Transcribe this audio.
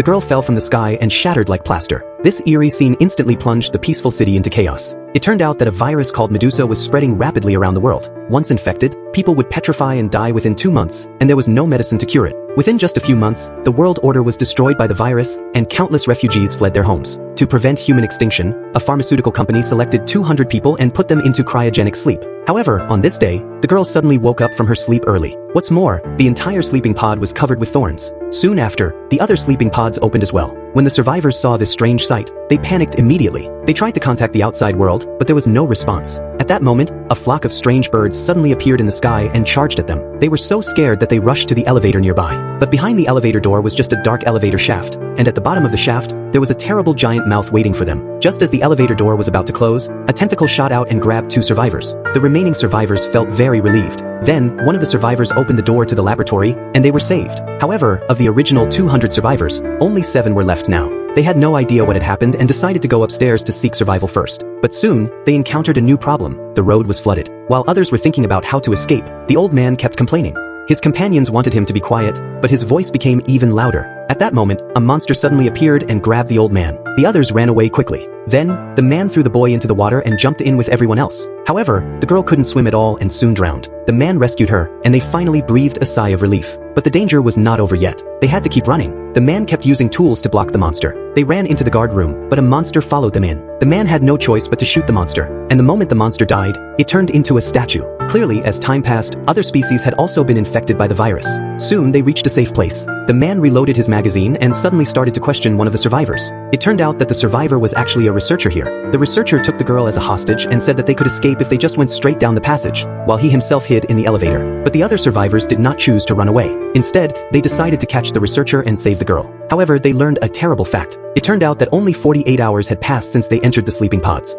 the girl fell from the sky and shattered like plaster. This eerie scene instantly plunged the peaceful city into chaos. It turned out that a virus called Medusa was spreading rapidly around the world. Once infected, people would petrify and die within 2 months, and there was no medicine to cure it. Within just a few months, the world order was destroyed by the virus, and countless refugees fled their homes. To prevent human extinction, a pharmaceutical company selected 200 people and put them into cryogenic sleep. However, on this day, the girl suddenly woke up from her sleep early. What's more, the entire sleeping pod was covered with thorns. Soon after, the other sleeping pods opened as well. When the survivors saw this strange sight, they panicked immediately. They tried to contact the outside world, but there was no response. At that moment, a flock of strange birds suddenly appeared in the sky and charged at them. They were so scared that they rushed to the elevator nearby. But behind the elevator door was just a dark elevator shaft, and at the bottom of the shaft, there was a terrible giant mouth waiting for them. Just as the elevator door was about to close, a tentacle shot out and grabbed 2 survivors. The remaining survivors felt very relieved. Then, one of the survivors opened the door to the laboratory, and they were saved. However, of the original 200 survivors, only 7 were left now. They had no idea what had happened and decided to go upstairs to seek survival first. But soon, they encountered a new problem. The road was flooded. While others were thinking about how to escape, the old man kept complaining. His companions wanted him to be quiet, but his voice became even louder. At that moment, a monster suddenly appeared and grabbed the old man. The others ran away quickly. Then, the man threw the boy into the water and jumped in with everyone else. However, the girl couldn't swim at all and soon drowned. The man rescued her, and they finally breathed a sigh of relief. But the danger was not over yet. They had to keep running. The man kept using tools to block the monster. They ran into the guard room, but a monster followed them in. The man had no choice but to shoot the monster, and the moment the monster died, it turned into a statue. Clearly, as time passed, other species had also been infected by the virus. Soon, they reached a safe place. The man reloaded his magazine and suddenly started to question one of the survivors. It turned out that the survivor was actually a researcher here. The researcher took the girl as a hostage and said that they could escape if they just went straight down the passage, while he himself hid in the elevator. But the other survivors did not choose to run away. Instead, they decided to catch the researcher and save the girl. However, they learned a terrible fact. It turned out that only 48 hours had passed since they entered the sleeping pods.